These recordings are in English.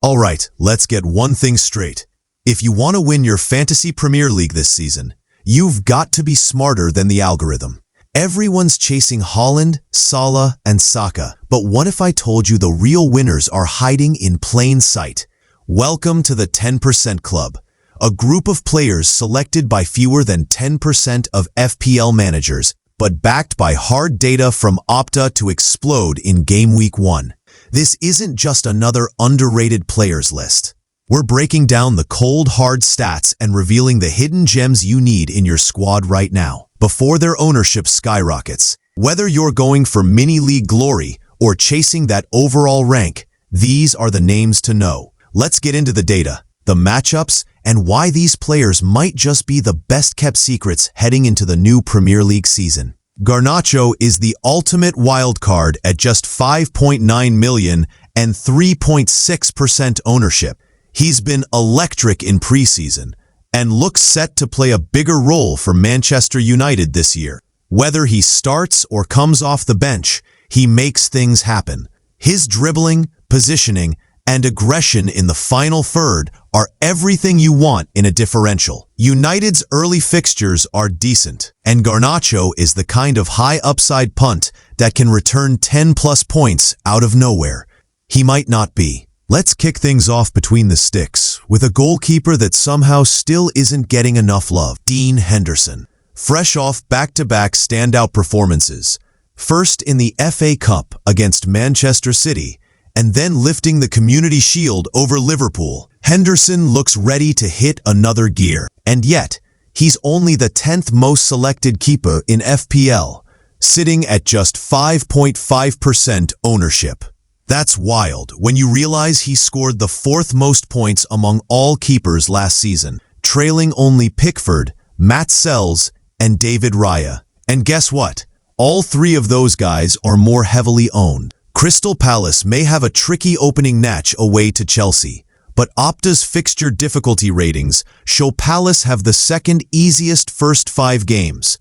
Alright, let's get one thing straight. If you want to win your Fantasy Premier League this season, you've got to be smarter than the algorithm. Everyone's chasing Haaland, Salah, and Saka, but what if I told you the real winners are hiding in plain sight? Welcome to the 10% Club, a group of players selected by fewer than 10% of FPL managers, but backed by hard data from Opta to explode in Gameweek 1. This isn't just another underrated players list. We're breaking down the cold, hard stats and revealing the hidden gems you need in your squad right now, before their ownership skyrockets. Whether you're going for mini-league glory or chasing that overall rank, these are the names to know. Let's get into the data, the matchups, and why these players might just be the best-kept secrets heading into the new Premier League season. Garnacho is the ultimate wildcard at just 5.9 million and 3.6% ownership. He's been electric in preseason and looks set to play a bigger role for Manchester United this year. Whether he starts or comes off the bench, he makes things happen. His dribbling, positioning, and aggression in the final third are everything you want in a differential. United's early fixtures are decent, and Garnacho is the kind of high upside punt that can return 10+ points out of nowhere. He might not be. Let's kick things off between the sticks with a goalkeeper that somehow still isn't getting enough love, Dean Henderson. Fresh off back-to-back standout performances, first in the FA Cup against Manchester City, and then lifting the Community Shield over Liverpool, Henderson looks ready to hit another gear. And yet, he's only the 10th most selected keeper in FPL, sitting at just 5.5% ownership. That's wild when you realize he scored the 4th most points among all keepers last season, trailing only Pickford, Matt Sells, and David Raya. And guess what? All three of those guys are more heavily owned. Crystal Palace may have a tricky opening match away to Chelsea, but Opta's fixture difficulty ratings show Palace have the second easiest first 5 games.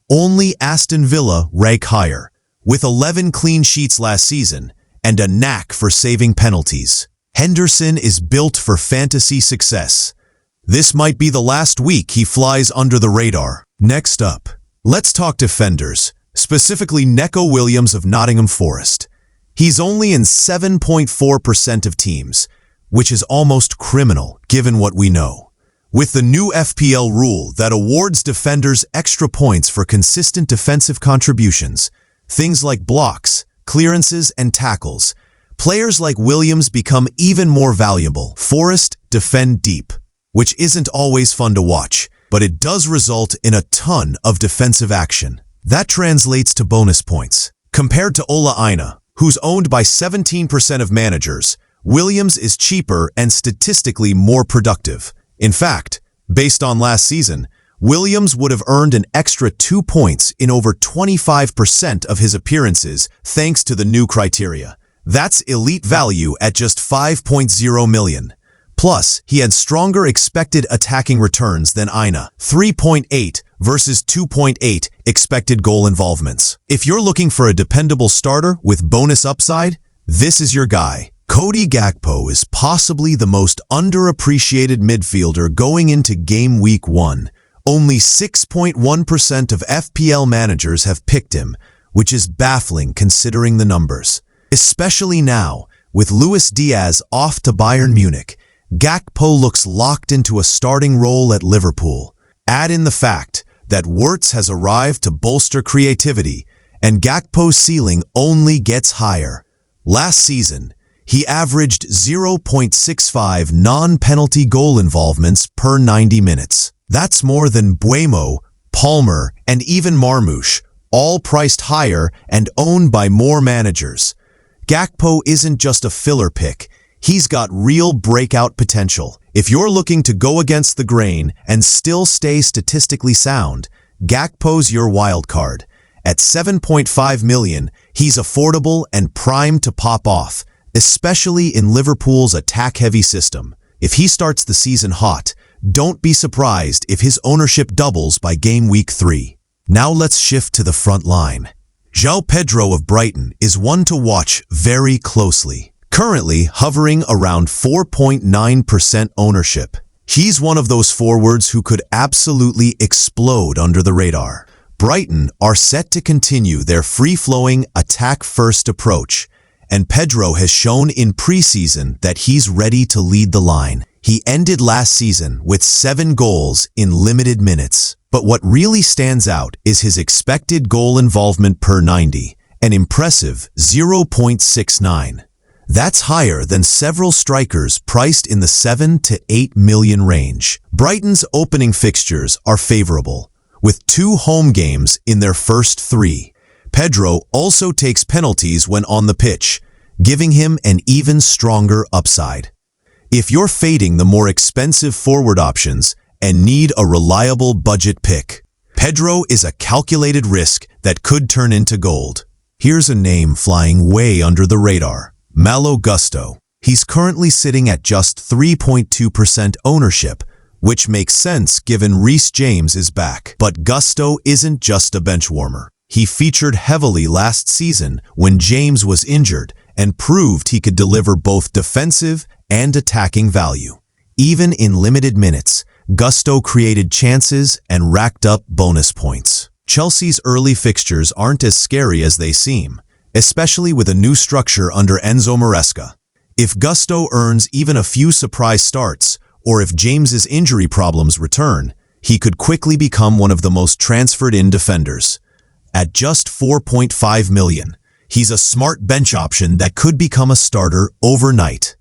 Only Aston Villa rank higher, with 11 clean sheets last season and a knack for saving penalties. Henderson is built for fantasy success. This might be the last week he flies under the radar. Next up, let's talk defenders, specifically Neco Williams of Nottingham Forest. He's only in 7.4% of teams, which is almost criminal given what we know. With the new FPL rule that awards defenders extra points for consistent defensive contributions, things like blocks, clearances, and tackles, players like Williams become even more valuable. Forest defend deep, which isn't always fun to watch, but it does result in a ton of defensive action. That translates to bonus points. Compared to Ola Aina, who's owned by 17% of managers, Williams is cheaper and statistically more productive. In fact, based on last season, Williams would have earned an extra 2 points in over 25% of his appearances thanks to the new criteria. That's elite value at just 5.0 million. Plus, he had stronger expected attacking returns than Aina, 3.8 versus 2.8 expected goal involvements. If you're looking for a dependable starter with bonus upside, this is your guy. Cody Gakpo is possibly the most underappreciated midfielder going into Game Week 1. Only 6.1% of FPL managers have picked him, which is baffling considering the numbers. Especially now, with Luis Diaz off to Bayern Munich, Gakpo looks locked into a starting role at Liverpool. Add in the fact that Wirtz has arrived to bolster creativity, and Gakpo's ceiling only gets higher. Last season, he averaged 0.65 non-penalty goal involvements per 90 minutes. That's more than Buemo, Palmer, and even Marmoush, all priced higher and owned by more managers. Gakpo isn't just a filler pick. He's got real breakout potential. If you're looking to go against the grain and still stay statistically sound, Gakpo's your wild card. At 7.5 million, he's affordable and primed to pop off, especially in Liverpool's attack-heavy system. If he starts the season hot, don't be surprised if his ownership doubles by Game Week 3. Now let's shift to the front line. João Pedro of Brighton is one to watch very closely. currently hovering around 4.9% ownership. He's one of those forwards who could absolutely explode under the radar. Brighton are set to continue their free-flowing, attack-first approach, and Pedro has shown in preseason that he's ready to lead the line. He ended last season with 7 goals in limited minutes. But what really stands out is his expected goal involvement per 90, an impressive 0.69. That's higher than several strikers priced in the 7 to 8 million range. Brighton's opening fixtures are favorable, with 2 home games in their first 3. Pedro also takes penalties when on the pitch, giving him an even stronger upside. If you're fading the more expensive forward options and need a reliable budget pick, Pedro is a calculated risk that could turn into gold. Here's a name flying way under the radar: Malo Gusto. He's currently sitting at just 3.2% ownership, which makes sense given Reece James is back. But Gusto isn't just a bench warmer. He featured heavily last season when James was injured and proved he could deliver both defensive and attacking value. Even in limited minutes, Gusto created chances and racked up bonus points. Chelsea's early fixtures aren't as scary as they seem, especially with a new structure under Enzo Maresca. If Gusto earns even a few surprise starts, or if James's injury problems return, he could quickly become one of the most transferred-in defenders. At just 4.5 million, he's a smart bench option that could become a starter overnight.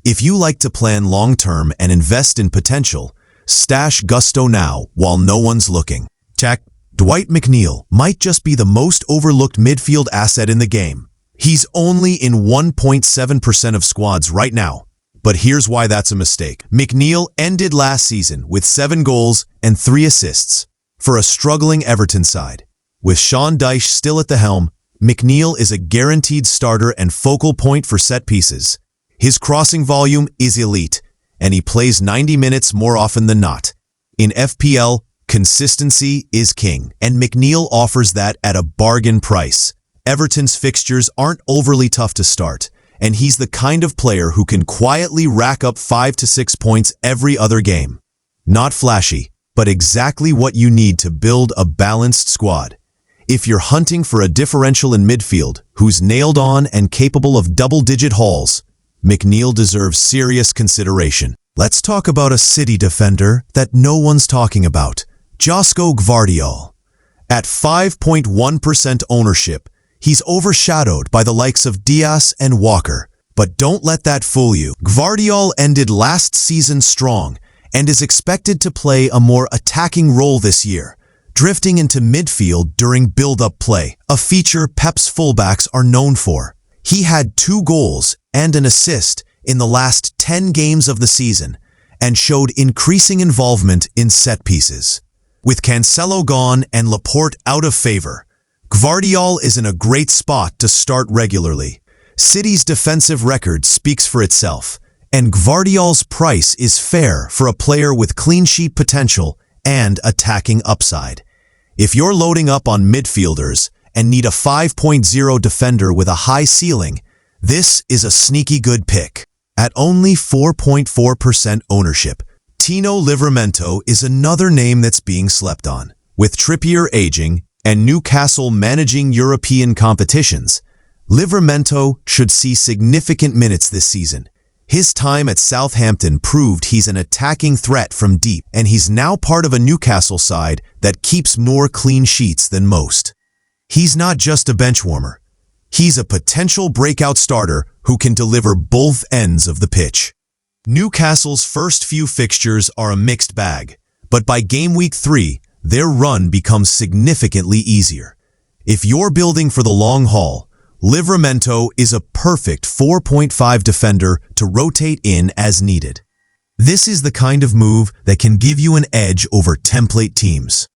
If you like to plan long-term and invest in potential, stash Gusto now while no one's looking. Check. Dwight McNeil might just be the most overlooked midfield asset in the game. He's only in 1.7% of squads right now. But here's why that's a mistake. McNeil ended last season with 7 goals and 3 assists for a struggling Everton side. With Sean Dyche still at the helm, McNeil is a guaranteed starter and focal point for set pieces. His crossing volume is elite, and he plays 90 minutes more often than not. In FPL, consistency is king, and McNeil offers that at a bargain price. Everton's fixtures aren't overly tough to start, and he's the kind of player who can quietly rack up 5 to 6 points every other game. Not flashy, but exactly what you need to build a balanced squad. If you're hunting for a differential in midfield who's nailed on and capable of double-digit hauls, McNeil deserves serious consideration. Let's talk about a City defender that no one's talking about: Josko Gvardiol. At 5.1% ownership, he's overshadowed by the likes of Diaz and Walker. But don't let that fool you. Gvardiol ended last season strong and is expected to play a more attacking role this year, drifting into midfield during build-up play, a feature Pep's fullbacks are known for. He had 2 goals and an assist in the last 10 games of the season and showed increasing involvement in set pieces. With Cancelo gone and Laporte out of favor, Gvardiol is in a great spot to start regularly. City's defensive record speaks for itself, and Gvardiol's price is fair for a player with clean sheet potential and attacking upside. If you're loading up on midfielders and need a 5.0 defender with a high ceiling, this is a sneaky good pick. At only 4.4% ownership, Tino Livramento is another name that's being slept on. With Trippier aging and Newcastle managing European competitions, Livramento should see significant minutes this season. His time at Southampton proved he's an attacking threat from deep, and he's now part of a Newcastle side that keeps more clean sheets than most. He's not just a bench warmer. He's a potential breakout starter who can deliver both ends of the pitch. Newcastle's first few fixtures are a mixed bag, but by game week 3, their run becomes significantly easier. If you're building for the long haul, Livramento is a perfect 4.5 defender to rotate in as needed. This is the kind of move that can give you an edge over template teams.